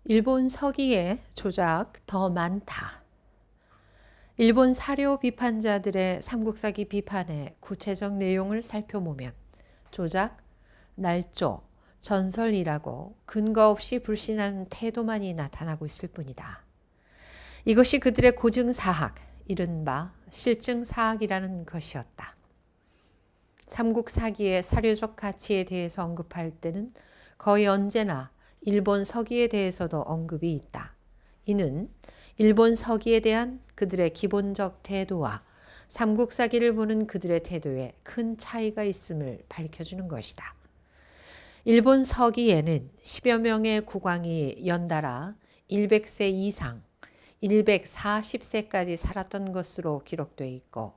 일본 서기의 조작 더 많다. 일본 사료 비판자들의 삼국사기 비판의 구체적 내용을 살펴보면 조작, 날조, 전설이라고 근거 없이 불신하는 태도만이 나타나고 있을 뿐이다. 이것이 그들의 고증사학, 이른바 실증사학이라는 것이었다. 삼국사기의 사료적 가치에 대해서 언급할 때는 거의 언제나 일본 서기에 대해서도 언급이 있다. 이는 일본 서기에 대한 그들의 기본적 태도와 삼국사기를 보는 그들의 태도에 큰 차이가 있음을 밝혀주는 것이다. 일본 서기에는 10여 명의 국왕이 연달아 100세 이상 140세까지 살았던 것으로 기록되어 있고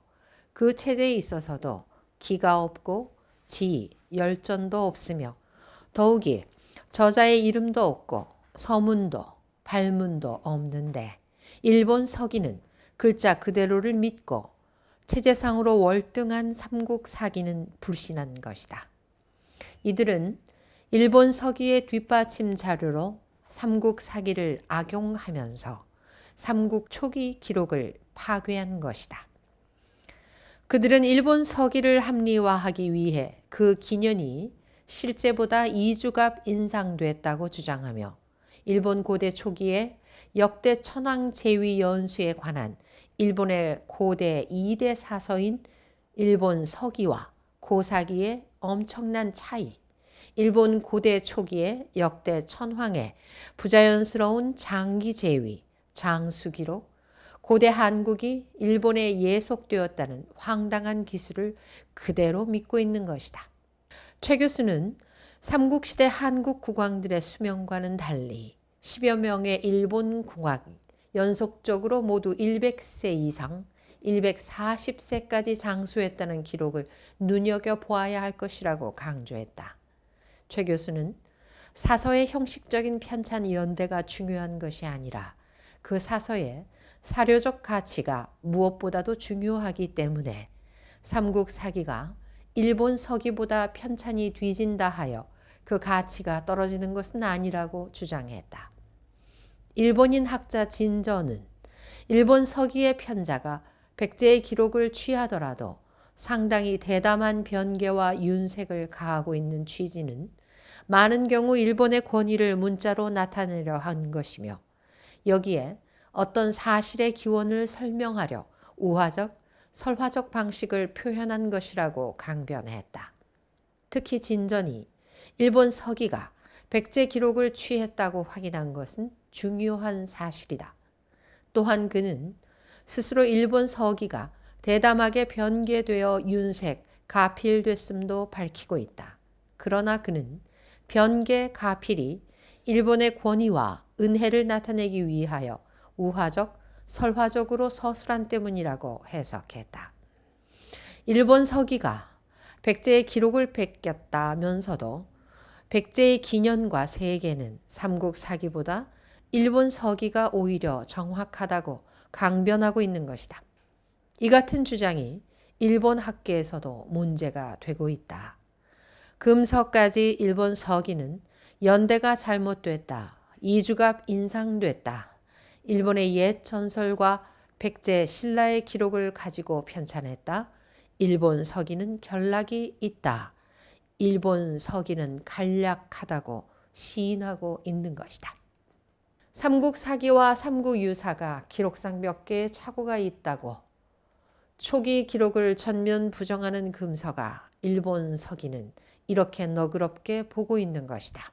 그 체제에 있어서도 기가 없고 지위, 열전도 없으며 더욱이 저자의 이름도 없고 서문도 발문도 없는데 일본 서기는 글자 그대로를 믿고 체제상으로 월등한 삼국 사기는 불신한 것이다. 이들은 일본 서기의 뒷받침 자료로 삼국 사기를 악용하면서 삼국 초기 기록을 파괴한 것이다. 그들은 일본 서기를 합리화하기 위해 그 기년이 실제보다 2주갑 인상됐다고 주장하며 일본 고대 초기에 역대 천황 제위 연수에 관한 일본의 고대 2대 사서인 일본 서기와 고사기의 엄청난 차이, 일본 고대 초기의 역대 천황의 부자연스러운 장기 제위, 장수기록, 고대 한국이 일본에 예속되었다는 황당한 기술을 그대로 믿고 있는 것이다. 최 교수는 삼국시대 한국 국왕들의 수명과는 달리 10여 명의 일본 국왕이 연속적으로 모두 100세 이상 140세까지 장수했다는 기록을 눈여겨보아야 할 것이라고 강조했다. 최 교수는 사서의 형식적인 편찬 연대가 중요한 것이 아니라 그 사서의 사료적 가치가 무엇보다도 중요하기 때문에 삼국 사기가 일본 서기보다 편찬이 뒤진다 하여 그 가치가 떨어지는 것은 아니라고 주장했다. 일본인 학자 진저는 일본 서기의 편자가 백제의 기록을 취하더라도 상당히 대담한 변개와 윤색을 가하고 있는 취지는 많은 경우 일본의 권위를 문자로 나타내려 한 것이며 여기에 어떤 사실의 기원을 설명하려 우화적, 설화적 방식을 표현한 것이라고 강변했다. 특히 진전이 일본 서기가 백제 기록을 취했다고 확인한 것은 중요한 사실이다. 또한 그는 스스로 일본 서기가 대담하게 변개되어 윤색, 가필됐음도 밝히고 있다. 그러나 그는 변개, 가필이 일본의 권위와 은혜를 나타내기 위하여 우화적, 설화적으로 서술한 때문이라고 해석했다. 일본 서기가 백제의 기록을 베꼈다면서도 백제의 기년과 세계는 삼국 사기보다 일본 서기가 오히려 정확하다고 강변하고 있는 것이다. 이 같은 주장이 일본 학계에서도 문제가 되고 있다. 금서까지 일본 서기는 연대가 잘못됐다. 이주갑 인상됐다. 일본의 옛 전설과 백제 신라의 기록을 가지고 편찬했다. 일본 서기는 결락이 있다. 일본 서기는 간략하다고 시인하고 있는 것이다. 삼국 사기와 삼국 유사가 기록상 몇 개의 착오가 있다고 초기 기록을 전면 부정하는 금서가 일본 서기는 이렇게 너그럽게 보고 있는 것이다.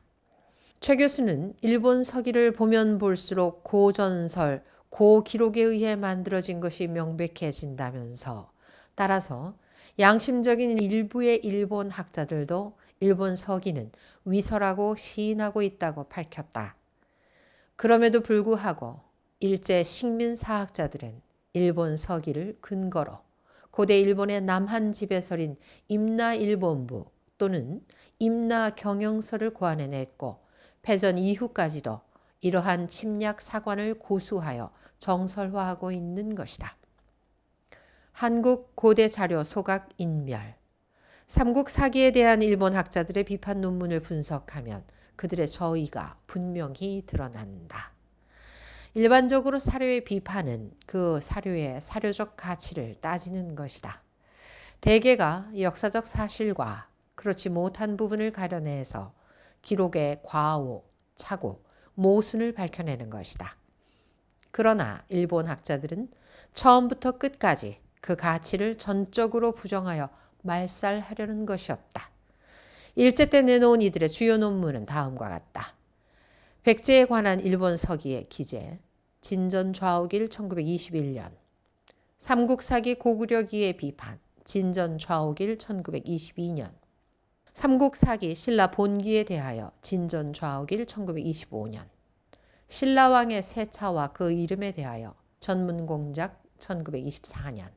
최 교수는 일본 서기를 보면 볼수록 고전설, 고기록에 의해 만들어진 것이 명백해진다면서 따라서 양심적인 일부의 일본 학자들도 일본 서기는 위설하고 시인하고 있다고 밝혔다. 그럼에도 불구하고 일제 식민사학자들은 일본 서기를 근거로 고대 일본의 남한 지배설인 임나일본부 또는 임나경영서를 고안해냈고 패전 이후까지도 이러한 침략 사관을 고수하여 정설화하고 있는 것이다. 한국 고대 자료 소각 인멸 삼국 사기에 대한 일본 학자들의 비판 논문을 분석하면 그들의 저의가 분명히 드러난다. 일반적으로 사료의 비판은 그 사료의 사료적 가치를 따지는 것이다. 대개가 역사적 사실과 그렇지 못한 부분을 가려내서 기록의 과오, 착오, 모순을 밝혀내는 것이다. 그러나 일본 학자들은 처음부터 끝까지 그 가치를 전적으로 부정하여 말살하려는 것이었다. 일제 때 내놓은 이들의 주요 논문은 다음과 같다. 백제에 관한 일본 서기의 기재, 진전좌우길 1921년, 삼국사기 고구려기의 비판, 진전좌우길 1922년, 삼국사기 신라 본기에 대하여 진전좌우길 1925년, 신라왕의 세차와 그 이름에 대하여 전문공작 1924년,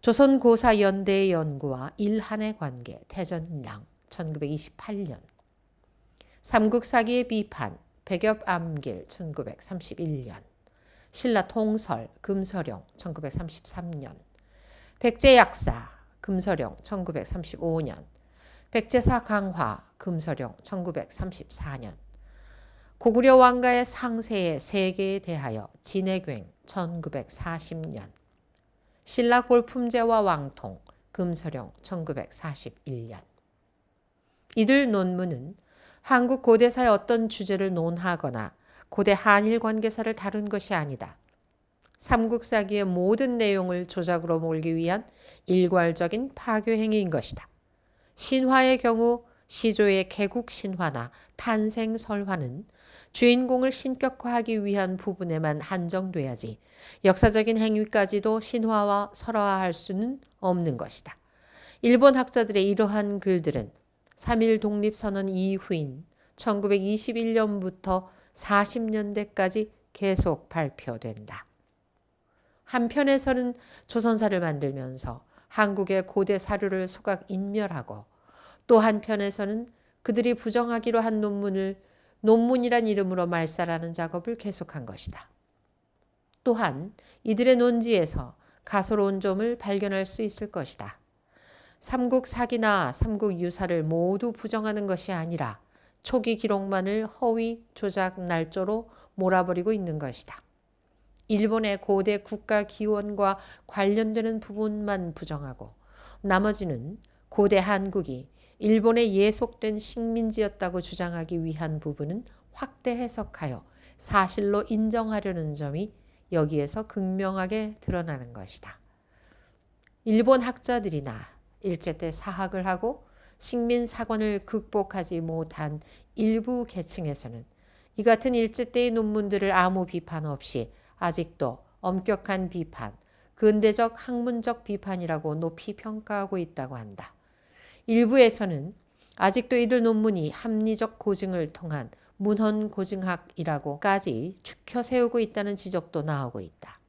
조선고사연대의 연구와 일한의 관계 태전량 1928년, 삼국사기의 비판 백엽암길 1931년, 신라통설 금서령 1933년, 백제약사 금서령 1935년, 백제사 강화 금서령 1934년, 고구려 왕가의 상세의 세계에 대하여 진해괭 1940년, 신라 골품제와 왕통 금서령 1941년. 이들 논문은 한국 고대사의 어떤 주제를 논하거나 고대 한일 관계사를 다룬 것이 아니다. 삼국사기의 모든 내용을 조작으로 몰기 위한 일괄적인 파괴 행위인 것이다. 신화의 경우 시조의 개국 신화나 탄생 설화는 주인공을 신격화하기 위한 부분에만 한정돼야지 역사적인 행위까지도 신화와 설화할 수는 없는 것이다. 일본 학자들의 이러한 글들은 3.1 독립선언 이후인 1921년부터 40년대까지 계속 발표된다. 한편에서는 조선사를 만들면서 한국의 고대 사료를 소각 인멸하고 또 한편에서는 그들이 부정하기로 한 논문을 논문이란 이름으로 말살하는 작업을 계속한 것이다. 또한 이들의 논지에서 가소로운 점을 발견할 수 있을 것이다. 삼국사기나 삼국유사를 모두 부정하는 것이 아니라 초기 기록만을 허위, 조작, 날조로 몰아버리고 있는 것이다. 일본의 고대 국가 기원과 관련되는 부분만 부정하고 나머지는 고대 한국이 일본에 예속된 식민지였다고 주장하기 위한 부분은 확대 해석하여 사실로 인정하려는 점이 여기에서 극명하게 드러나는 것이다. 일본 학자들이나 일제 때 사학을 하고 식민사관을 극복하지 못한 일부 계층에서는 이 같은 일제 때의 논문들을 아무 비판 없이 아직도 엄격한 비판, 근대적 학문적 비판이라고 높이 평가하고 있다고 한다. 일부에서는 아직도 이들 논문이 합리적 고증을 통한 문헌 고증학이라고까지 추켜 세우고 있다는 지적도 나오고 있다.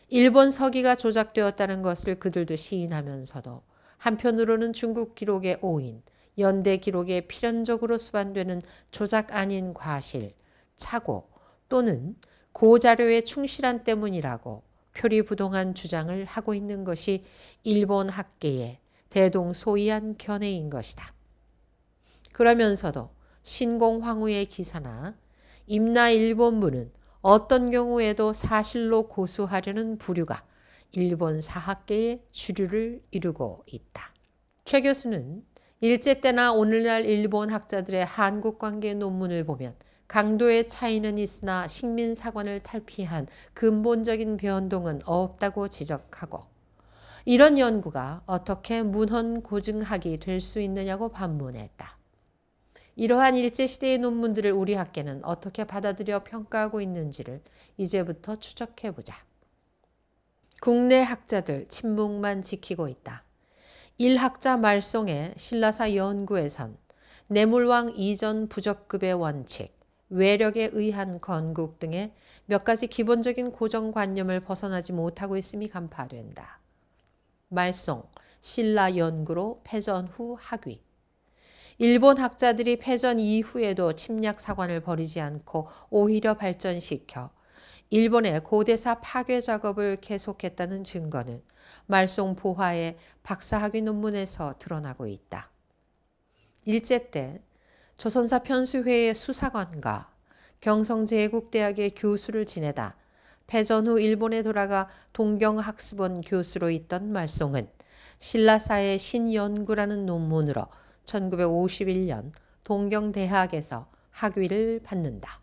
일본 서기가 조작되었다는 것을 그들도 시인하면서도 한편으로는 중국 기록의 오인, 연대 기록에 필연적으로 수반되는 조작 아닌 과실, 착오 또는 고자료에 충실한 때문이라고 표리부동한 주장을 하고 있는 것이 일본 학계의 대동소이한 견해인 것이다. 그러면서도 신공황후의 기사나 임나 일본문은 어떤 경우에도 사실로 고수하려는 부류가 일본 사학계의 주류를 이루고 있다. 최 교수는 일제 때나 오늘날 일본 학자들의 한국 관계 논문을 보면 강도의 차이는 있으나 식민사관을 탈피한 근본적인 변동은 없다고 지적하고 이런 연구가 어떻게 문헌 고증학이 될 수 있느냐고 반문했다. 이러한 일제시대의 논문들을 우리 학계는 어떻게 받아들여 평가하고 있는지를 이제부터 추적해보자. 국내 학자들 침묵만 지키고 있다. 일학자 말송의 신라사 연구에선 내물왕 이전 부적급의 원칙, 외력에 의한 건국 등의 몇 가지 기본적인 고정관념을 벗어나지 못하고 있음이 간파된다. 말송, 신라 연구로 패전 후 학위. 일본 학자들이 패전 이후에도 침략 사관을 버리지 않고 오히려 발전시켜 일본의 고대사 파괴 작업을 계속했다는 증거는 말송 보화의 박사학위 논문에서 드러나고 있다. 일제 때 조선사 편수회의 수사관과 경성제국대학의 교수를 지내다 패전 후 일본에 돌아가 동경학습원 교수로 있던 말송은 신라사의 신연구라는 논문으로 1951년 동경대학에서 학위를 받는다.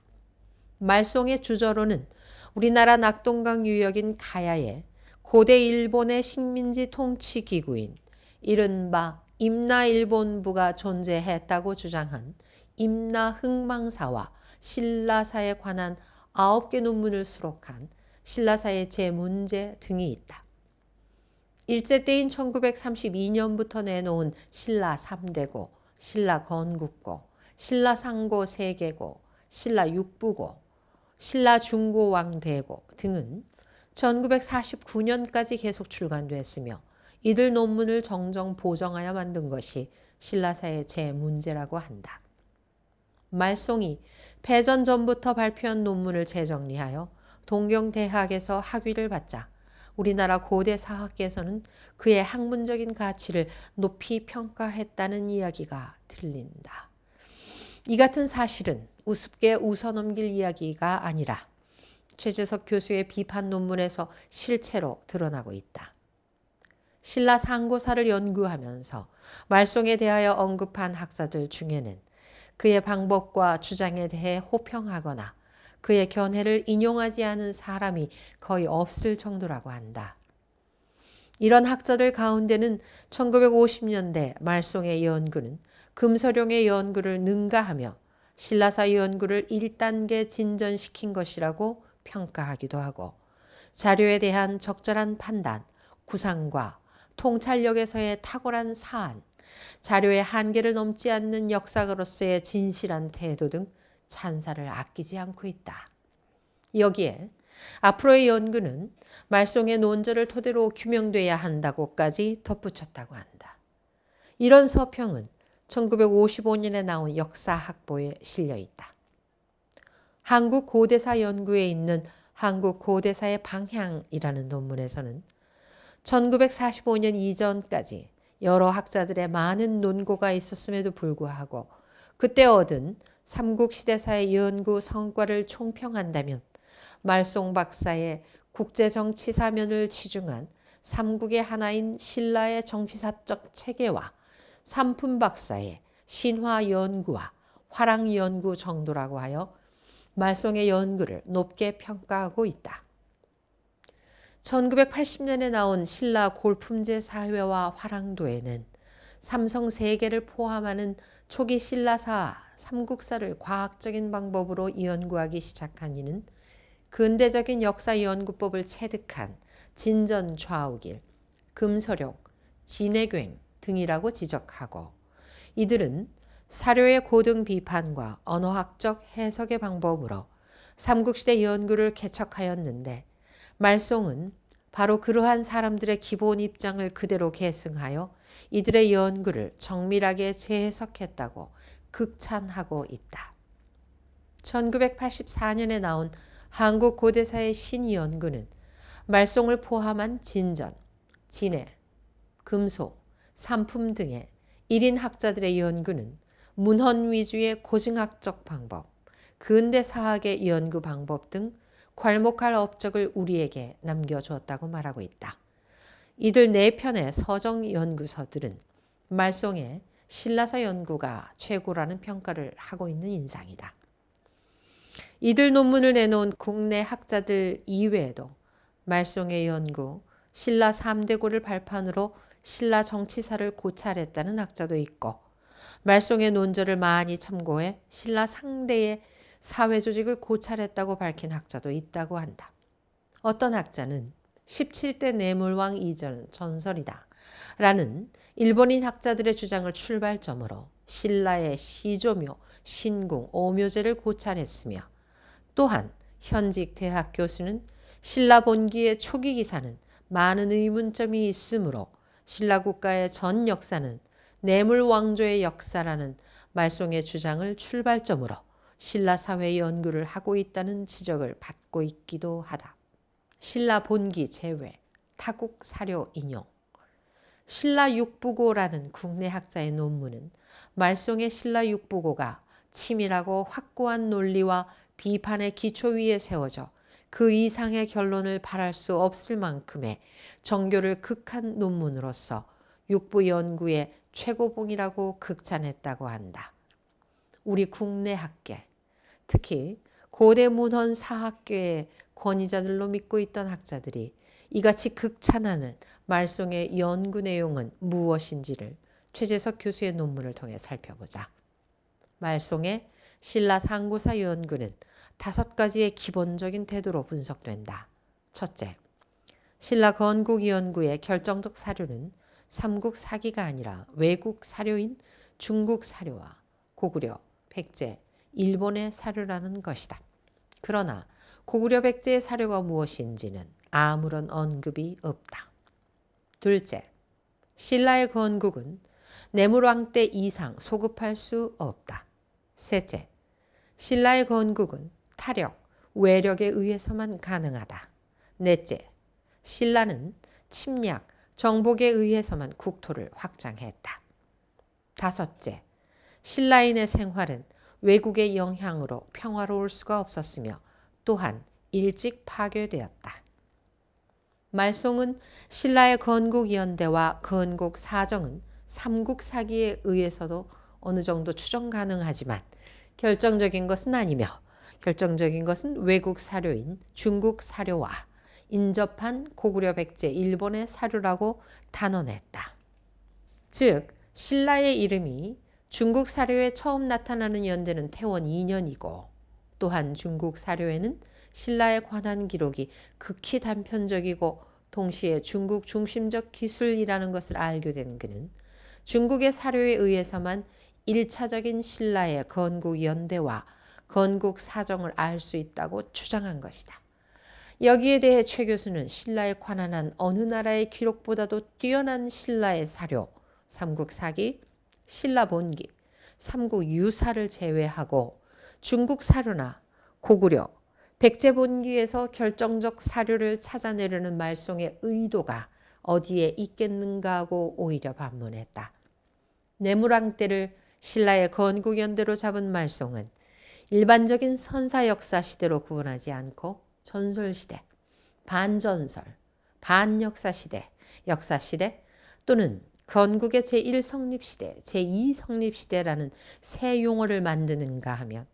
말송의 주저로는 우리나라 낙동강 유역인 가야에 고대 일본의 식민지 통치 기구인 이른바 임나일본부가 존재했다고 주장한 임나흥망사와 신라사에 관한 9개 논문을 수록한 신라사의 제문제 등이 있다. 일제 때인 1932년부터 내놓은 신라 3대고, 신라 건국고, 신라 상고 3개고, 신라 육부고, 신라 중고왕대고 등은 1949년까지 계속 출간됐으며 이들 논문을 정정 보정하여 만든 것이 신라사의 제문제라고 한다. 말송이 패전 전부터 발표한 논문을 재정리하여 동경대학에서 학위를 받자 우리나라 고대 사학계에서는 그의 학문적인 가치를 높이 평가했다는 이야기가 들린다. 이 같은 사실은 우습게 웃어넘길 이야기가 아니라 최재석 교수의 비판 논문에서 실체로 드러나고 있다. 신라 상고사를 연구하면서 말송에 대하여 언급한 학자들 중에는 그의 방법과 주장에 대해 호평하거나 그의 견해를 인용하지 않은 사람이 거의 없을 정도라고 한다. 이런 학자들 가운데는 1950년대 말송의 연구는 금서룡의 연구를 능가하며 신라사 연구를 1단계 진전시킨 것이라고 평가하기도 하고 자료에 대한 적절한 판단, 구상과 통찰력에서의 탁월한 사안, 자료의 한계를 넘지 않는 역사가로서의 진실한 태도 등 찬사를 아끼지 않고 있다. 여기에 앞으로의 연구는 말송의 논절을 토대로 규명돼야 한다고까지 덧붙였다고 한다. 이런 서평은 1955년에 나온 역사학보에 실려 있다. 한국 고대사 연구에 있는 한국 고대사의 방향이라는 논문에서는 1945년 이전까지 여러 학자들의 많은 논고가 있었음에도 불구하고 그때 얻은 삼국시대사의 연구 성과를 총평한다면 말송 박사의 국제정치사면을 치중한 삼국의 하나인 신라의 정치사적 체계와 삼품 박사의 신화연구와 화랑연구 정도라고 하여 말송의 연구를 높게 평가하고 있다. 1980년에 나온 신라 골품제 사회와 화랑도에는 삼성 3개를 포함하는 초기 신라사 삼국사를 과학적인 방법으로 연구하기 시작한 이는 근대적인 역사 연구법을 체득한 진전 좌우길, 금서룡, 진해괴 등이라고 지적하고 이들은 사료의 고등 비판과 언어학적 해석의 방법으로 삼국시대 연구를 개척하였는데 말송은 바로 그러한 사람들의 기본 입장을 그대로 계승하여 이들의 연구를 정밀하게 재해석했다고 극찬하고 있다. 1984년에 나온 한국 고대사의 신연구는 말송을 포함한 진전, 진해, 금소, 삼품 등의 1인 학자들의 연구는 문헌 위주의 고증학적 방법, 근대사학의 연구 방법 등 괄목할 업적을 우리에게 남겨주었다고 말하고 있다. 이들 4편의 서정 연구서들은 말송의 신라사 연구가 최고라는 평가를 하고 있는 인상이다. 이들 논문을 내놓은 국내 학자들 이외에도 말송의 연구, 신라 3대고를 발판으로 신라 정치사를 고찰했다는 학자도 있고 말송의 논절을 많이 참고해 신라 상대의 사회조직을 고찰했다고 밝힌 학자도 있다고 한다. 어떤 학자는 17대 내물왕 이전은 전설이다 라는 일본인 학자들의 주장을 출발점으로 신라의 시조묘, 신궁, 오묘제를 고찰했으며 또한 현직 대학 교수는 신라 본기의 초기 기사는 많은 의문점이 있으므로 신라 국가의 전 역사는 내물왕조의 역사라는 말송의 주장을 출발점으로 신라 사회 연구를 하고 있다는 지적을 받고 있기도 하다. 신라 본기 제외, 타국 사료 인용. 신라 육부고라는 국내 학자의 논문은 말송의 신라 육부고가 치밀하고 확고한 논리와 비판의 기초 위에 세워져 그 이상의 결론을 바랄 수 없을 만큼의 정교를 극한 논문으로서 육부 연구의 최고봉이라고 극찬했다고 한다. 우리 국내 학계, 특히 고대 문헌 사학계의 권위자들로 믿고 있던 학자들이 이같이 극찬하는 말송의 연구 내용은 무엇인지를 최재석 교수의 논문을 통해 살펴보자. 말송의 신라 상고사 연구는 5가지의 기본적인 태도로 분석된다. 첫째, 신라 건국 연구의 결정적 사료는 삼국 사기가 아니라 외국 사료인 중국 사료와 고구려, 백제, 일본의 사료라는 것이다. 그러나 고구려 백제의 사료가 무엇인지는 아무런 언급이 없다. 둘째, 신라의 건국은 내물왕 때 이상 소급할 수 없다. 셋째, 신라의 건국은 타력, 외력에 의해서만 가능하다. 넷째, 신라는 침략, 정복에 의해서만 국토를 확장했다. 다섯째, 신라인의 생활은 외국의 영향으로 평화로울 수가 없었으며 또한 일찍 파괴되었다. 말송은 신라의 건국연대와 건국사정은 삼국사기에 의해서도 어느 정도 추정 가능하지만 결정적인 것은 아니며 결정적인 것은 외국 사료인 중국 사료와 인접한 고구려 백제 일본의 사료라고 단언했다. 즉 신라의 이름이 중국 사료에 처음 나타나는 연대는 태원 2년이고 또한 중국 사료에는 신라에 관한 기록이 극히 단편적이고 동시에 중국 중심적 기술이라는 것을 알게 된 그는 중국의 사료에 의해서만 1차적인 신라의 건국 연대와 건국 사정을 알 수 있다고 주장한 것이다. 여기에 대해 최 교수는 신라에 관한 한 어느 나라의 기록보다도 뛰어난 신라의 사료, 삼국사기, 신라본기, 삼국유사를 제외하고 중국 사료나 고구려, 백제본기에서 결정적 사료를 찾아내려는 말송의 의도가 어디에 있겠는가 하고 오히려 반문했다. 내물왕 때를 신라의 건국연대로 잡은 말송은 일반적인 선사 역사 시대로 구분하지 않고 전설시대, 반전설, 반역사시대, 역사시대 또는 건국의 제1성립시대, 제2성립시대라는 새 용어를 만드는가 하면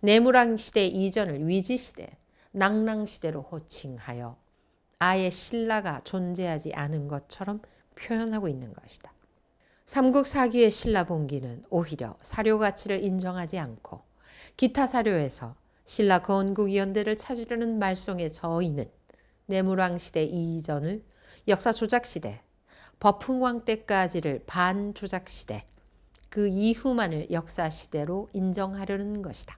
내물왕시대 이전을 위지시대, 낭랑시대로 호칭하여 아예 신라가 존재하지 않은 것처럼 표현하고 있는 것이다. 삼국사기의 신라본기는 오히려 사료 가치를 인정하지 않고 기타 사료에서 신라 건국연대를 찾으려는 말송의 저인은 내물왕시대 이전을 역사조작시대, 버풍왕 때까지를 반조작시대, 그 이후만을 역사시대로 인정하려는 것이다.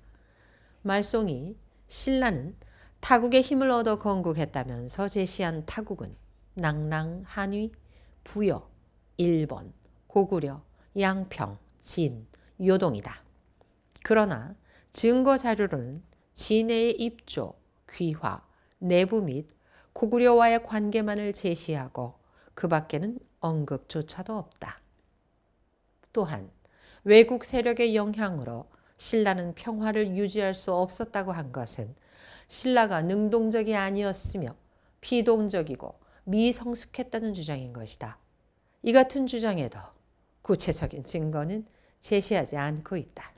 말송이 신라는 타국의 힘을 얻어 건국했다면서 제시한 타국은 낭랑, 한위, 부여, 일본, 고구려, 양평, 진, 요동이다. 그러나 증거 자료로는 진해의 입조, 귀화, 내부 및 고구려와의 관계만을 제시하고 그 밖에는 언급조차도 없다. 또한 외국 세력의 영향으로 신라는 평화를 유지할 수 없었다고 한 것은 신라가 능동적이 아니었으며 피동적이고 미성숙했다는 주장인 것이다. 이 같은 주장에도 구체적인 증거는 제시하지 않고 있다.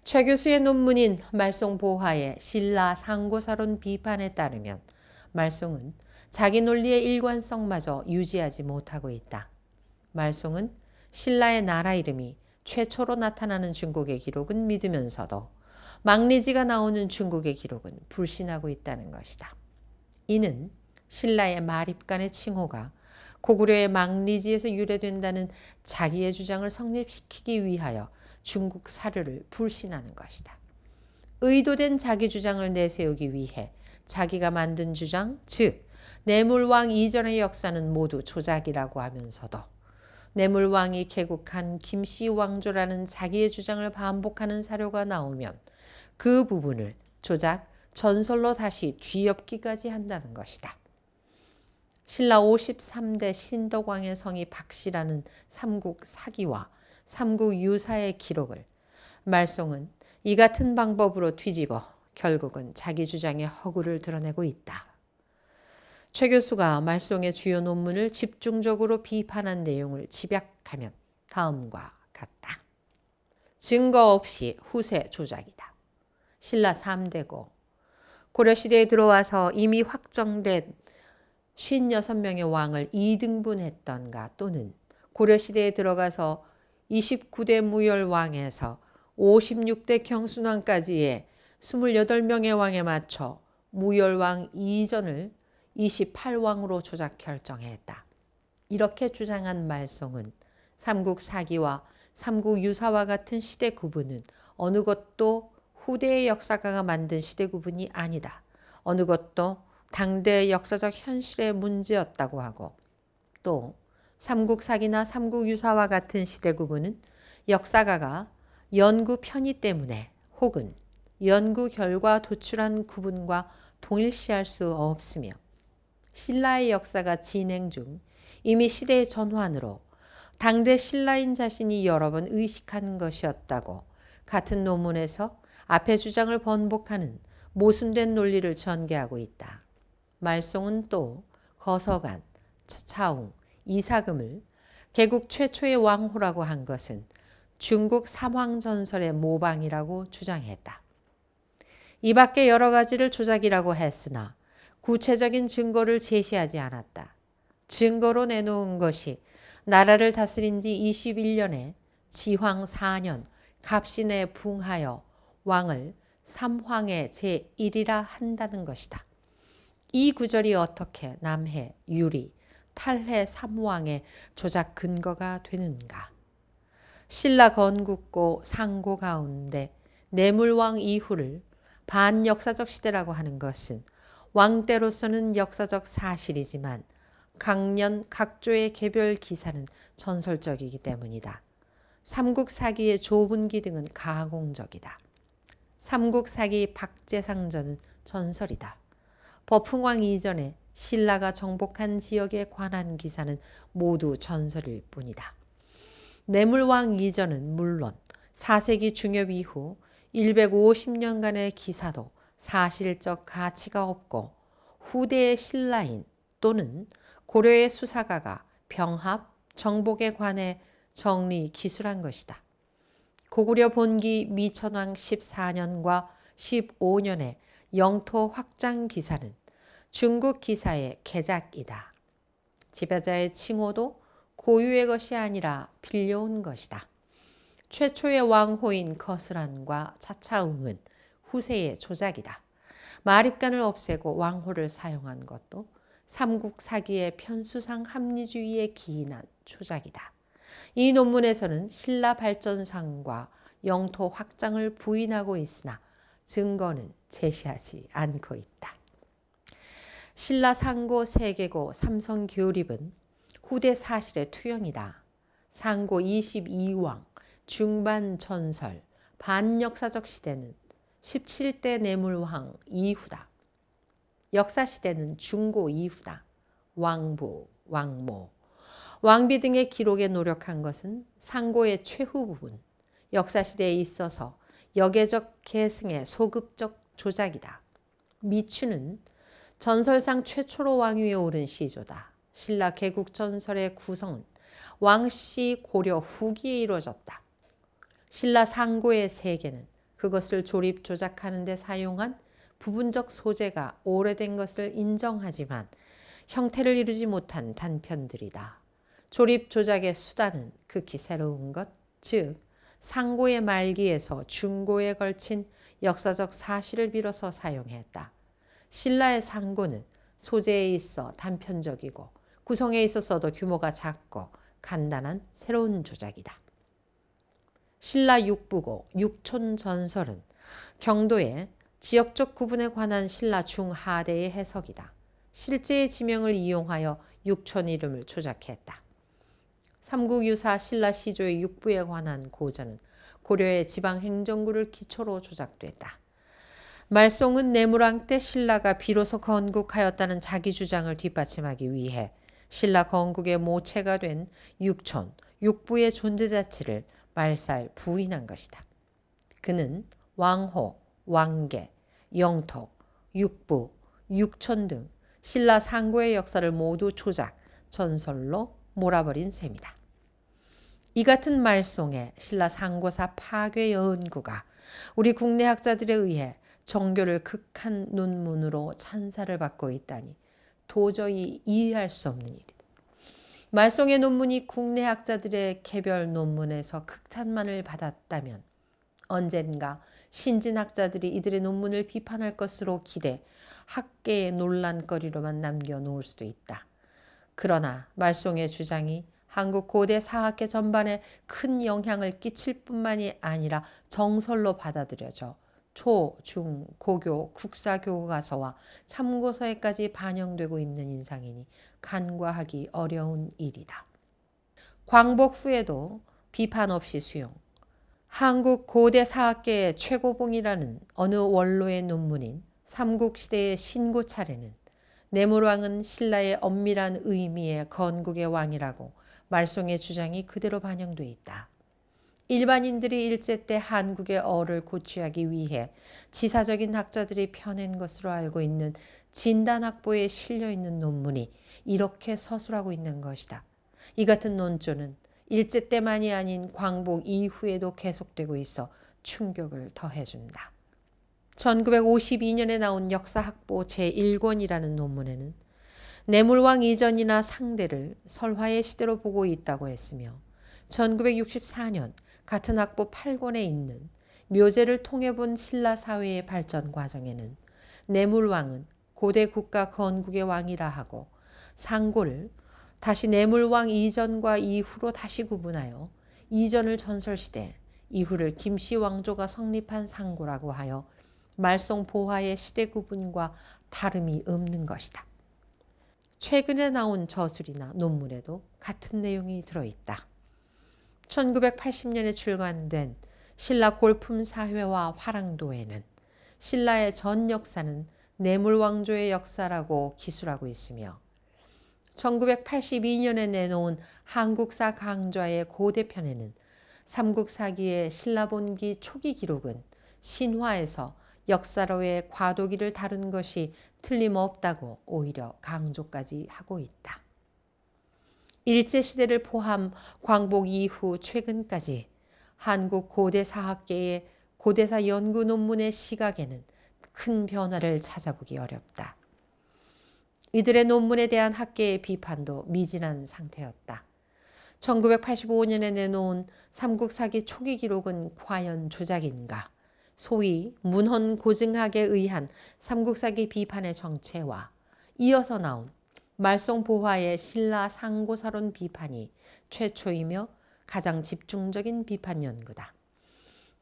최 교수의 논문인 말송보화의 신라 상고사론 비판에 따르면 말송은 자기 논리의 일관성마저 유지하지 못하고 있다. 말송은 신라의 나라 이름이 최초로 나타나는 중국의 기록은 믿으면서도 망리지가 나오는 중국의 기록은 불신하고 있다는 것이다. 이는 신라의 마립간의 칭호가 고구려의 망리지에서 유래된다는 자기의 주장을 성립시키기 위하여 중국 사료를 불신하는 것이다. 의도된 자기 주장을 내세우기 위해 자기가 만든 주장, 즉 내물왕 이전의 역사는 모두 조작이라고 하면서도 내물왕이 개국한 김씨 왕조라는 자기의 주장을 반복하는 사료가 나오면 그 부분을 조작, 전설로 다시 뒤엎기까지 한다는 것이다. 신라 53대 신덕왕의 성이 박씨라는 삼국 사기와 삼국 유사의 기록을 말송은 이 같은 방법으로 뒤집어 결국은 자기 주장의 허구를 드러내고 있다. 최 교수가 말송의 주요 논문을 집중적으로 비판한 내용을 집약하면 다음과 같다. 증거 없이 후세 조작이다. 신라 3대고 고려시대에 들어와서 이미 확정된 56명의 왕을 2등분했던가 또는 고려시대에 들어가서 29대 무열왕에서 56대 경순왕까지의 28명의 왕에 맞춰 무열왕 이전을 28왕으로 조작 결정했다. 이렇게 주장한 말송은 삼국 사기와 삼국 유사와 같은 시대 구분은 어느 것도 후대의 역사가가 만든 시대 구분이 아니다. 어느 것도 당대의 역사적 현실의 문제였다고 하고 또 삼국 사기나 삼국 유사와 같은 시대 구분은 역사가가 연구 편의 때문에 혹은 연구 결과 도출한 구분과 동일시할 수 없으며 신라의 역사가 진행 중 이미 시대의 전환으로 당대 신라인 자신이 여러 번 의식한 것이었다고 같은 논문에서 앞의 주장을 번복하는 모순된 논리를 전개하고 있다. 말송은 또 거서관, 차차웅, 이사금을 개국 최초의 왕호라고 한 것은 중국 삼황전설의 모방이라고 주장했다. 이 밖에 여러 가지를 조작이라고 했으나 구체적인 증거를 제시하지 않았다. 증거로 내놓은 것이 나라를 다스린 지 21년에 지황 4년 갑신에 붕하여 왕을 삼황의 제1이라 한다는 것이다. 이 구절이 어떻게 남해, 유리, 탈해 3왕의 조작 근거가 되는가? 신라 건국고 상고 가운데 내물왕 이후를 반역사적 시대라고 하는 것은 왕 때로서는 역사적 사실이지만 각년 각조의 개별 기사는 전설적이기 때문이다. 삼국 사기의 좁은 기등은 가공적이다. 삼국 사기 박제상전은 전설이다. 버풍왕 이전에 신라가 정복한 지역에 관한 기사는 모두 전설일 뿐이다. 내물왕 이전은 물론 4세기 중엽 이후 150년간의 기사도 사실적 가치가 없고 후대의 신라인 또는 고려의 수사가가 병합, 정복에 관해 정리, 기술한 것이다. 고구려 본기 미천왕 14년과 15년의 영토 확장 기사는 중국 기사의 개작이다. 지배자의 칭호도 고유의 것이 아니라 빌려온 것이다. 최초의 왕호인 거스란과 차차웅은 후세의 조작이다. 마립간을 없애고 왕호를 사용한 것도 삼국 사기의 편수상 합리주의에 기인한 조작이다. 이 논문에서는 신라 발전상과 영토 확장을 부인하고 있으나 증거는 제시하지 않고 있다. 신라 상고 세계고 삼성 교립은 후대 사실의 투영이다. 상고 22왕 중반 전설 반역사적 시대는 17대 내물왕 이후다. 역사시대는 중고 이후다. 왕부, 왕모, 왕비 등의 기록에 노력한 것은 상고의 최후 부분, 역사시대에 있어서 역애적 계승의 소급적 조작이다. 미추는 전설상 최초로 왕위에 오른 시조다. 신라 개국전설의 구성은 왕씨 고려 후기에 이루어졌다. 신라 상고의 세계는 그것을 조립 조작하는 데 사용한 부분적 소재가 오래된 것을 인정하지만 형태를 이루지 못한 단편들이다. 조립 조작의 수단은 극히 새로운 것, 즉 상고의 말기에서 중고에 걸친 역사적 사실을 빌어서 사용했다. 신라의 상고는 소재에 있어 단편적이고 구성에 있어서도 규모가 작고 간단한 새로운 조작이다. 신라 육부고 육촌 전설은 경도의 지역적 구분에 관한 신라 중하대의 해석이다. 실제의 지명을 이용하여 육촌 이름을 조작했다. 삼국유사 신라 시조의 육부에 관한 고전은 고려의 지방행정구를 기초로 조작됐다. 말송은 내무왕 때 신라가 비로소 건국하였다는 자기 주장을 뒷받침하기 위해 신라 건국의 모체가 된 육촌, 육부의 존재 자체를 말살 부인한 것이다. 그는 왕호, 왕계, 영토, 육부, 육촌 등 신라 상고의 역사를 모두 조작, 전설로 몰아버린 셈이다. 이 같은 말송에 신라 상고사 파괴 연구가 우리 국내 학자들에 의해 정교를 극한 논문으로 찬사를 받고 있다니 도저히 이해할 수 없는 일이다. 말송의 논문이 국내 학자들의 개별 논문에서 극찬만을 받았다면 언젠가 신진학자들이 이들의 논문을 비판할 것으로 기대 학계의 논란거리로만 남겨놓을 수도 있다. 그러나 말송의 주장이 한국 고대 사학계 전반에 큰 영향을 끼칠 뿐만이 아니라 정설로 받아들여져 초, 중, 고교, 국사 교과서와 참고서에까지 반영되고 있는 인상이니 간과하기 어려운 일이다. 광복 후에도 비판 없이 수용. 한국 고대 사학계의 최고봉이라는 어느 원로의 논문인 삼국시대의 신고 차례는 내물왕은 신라의 엄밀한 의미의 건국의 왕이라고 말송의 주장이 그대로 반영돼 있다. 일반인들이 일제 때 한국의 어를 고취하기 위해 지사적인 학자들이 펴낸 것으로 알고 있는 진단학보에 실려있는 논문이 이렇게 서술하고 있는 것이다. 이 같은 논조는 일제 때만이 아닌 광복 이후에도 계속되고 있어 충격을 더해준다. 1952년에 나온 역사학보 제1권이라는 논문에는 내물왕 이전이나 상대를 설화의 시대로 보고 있다고 했으며 1964년 같은 학보 8권에 있는 묘제를 통해 본 신라 사회의 발전 과정에는 내물왕은 고대 국가 건국의 왕이라 하고 상고를 다시 내물왕 이전과 이후로 다시 구분하여 이전을 전설시대, 이후를 김씨왕조가 성립한 상고라고 하여 말송 보화의 시대 구분과 다름이 없는 것이다. 최근에 나온 저술이나 논문에도 같은 내용이 들어있다. 1980년에 출간된 신라 골품사회와 화랑도에는 신라의 전 역사는 내물왕조의 역사라고 기술하고 있으며 1982년에 내놓은 한국사 강좌의 고대편에는 삼국사기의 신라본기 초기 기록은 신화에서 역사로의 과도기를 다룬 것이 틀림없다고 오히려 강조까지 하고 있다. 일제시대를 포함 광복 이후 최근까지 한국 고대사학계의 고대사 연구 논문의 시각에는 큰 변화를 찾아보기 어렵다. 이들의 논문에 대한 학계의 비판도 미진한 상태였다. 1985년에 내놓은 삼국사기 초기 기록은 과연 조작인가? 소위 문헌 고증학에 의한 삼국사기 비판의 정체와 이어서 나온 말송보화의 신라 상고사론 비판이 최초이며 가장 집중적인 비판 연구다.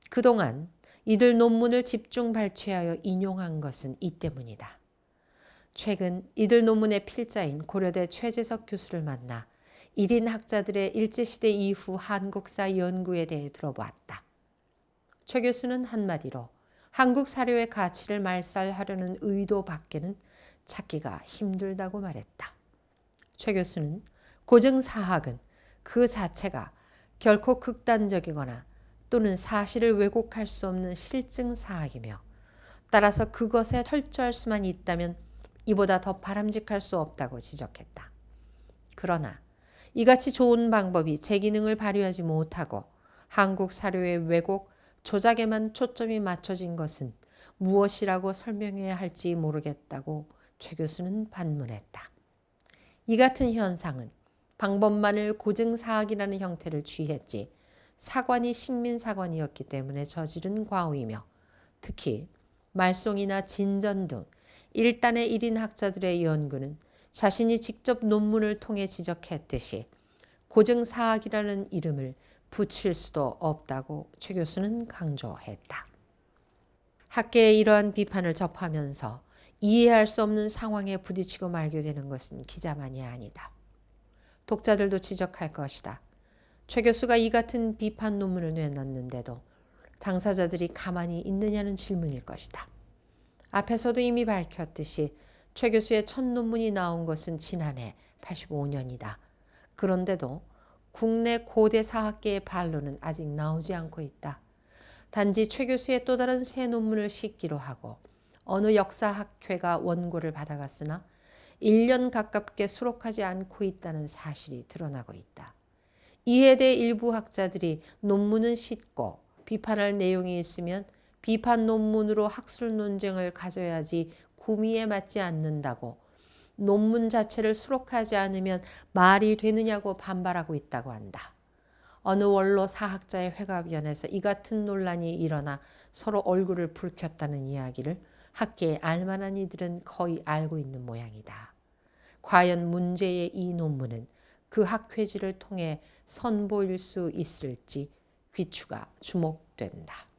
그동안 이들 논문을 집중 발췌하여 인용한 것은 이 때문이다. 최근 이들 논문의 필자인 고려대 최재석 교수를 만나 1인 학자들의 일제시대 이후 한국사 연구에 대해 들어보았다. 최 교수는 한마디로 한국 사료의 가치를 말살하려는 의도 밖에는 찾기가 힘들다고 말했다. 최 교수는 고증사학은 그 자체가 결코 극단적이거나 또는 사실을 왜곡할 수 없는 실증사학이며 따라서 그것에 철저할 수만 있다면 이보다 더 바람직할 수 없다고 지적했다. 그러나 이같이 좋은 방법이 제 기능을 발휘하지 못하고 한국 사료의 왜곡, 조작에만 초점이 맞춰진 것은 무엇이라고 설명해야 할지 모르겠다고 최 교수는 반문했다. 이 같은 현상은 방법만을 고증사학이라는 형태를 취했지 사관이 식민사관이었기 때문에 저지른 과오이며 특히 말송이나 진전 등 일단의 1인 학자들의 연구는 자신이 직접 논문을 통해 지적했듯이 고증사학이라는 이름을 붙일 수도 없다고 최 교수는 강조했다. 학계의 이러한 비판을 접하면서 이해할 수 없는 상황에 부딪히고 말게 되는 것은 기자만이 아니다. 독자들도 지적할 것이다. 최 교수가 이 같은 비판 논문을 내놨는데도 당사자들이 가만히 있느냐는 질문일 것이다. 앞에서도 이미 밝혔듯이 최 교수의 첫 논문이 나온 것은 지난해 85년이다. 그런데도 국내 고대 사학계의 반론은 아직 나오지 않고 있다. 단지 최 교수의 또 다른 새 논문을 싣기로 하고 어느 역사학회가 원고를 받아갔으나 1년 가깝게 수록하지 않고 있다는 사실이 드러나고 있다. 이에 대해 일부 학자들이 논문은 싣고 비판할 내용이 있으면 비판 논문으로 학술 논쟁을 가져야지 구미에 맞지 않는다고, 논문 자체를 수록하지 않으면 말이 되느냐고 반발하고 있다고 한다. 어느 원로 사학자의 회갑위원회에서 이 같은 논란이 일어나 서로 얼굴을 붉혔다는 이야기를 학계에 알만한 이들은 거의 알고 있는 모양이다. 과연 문제의 이 논문은 그 학회지를 통해 선보일 수 있을지 귀추가 주목된다.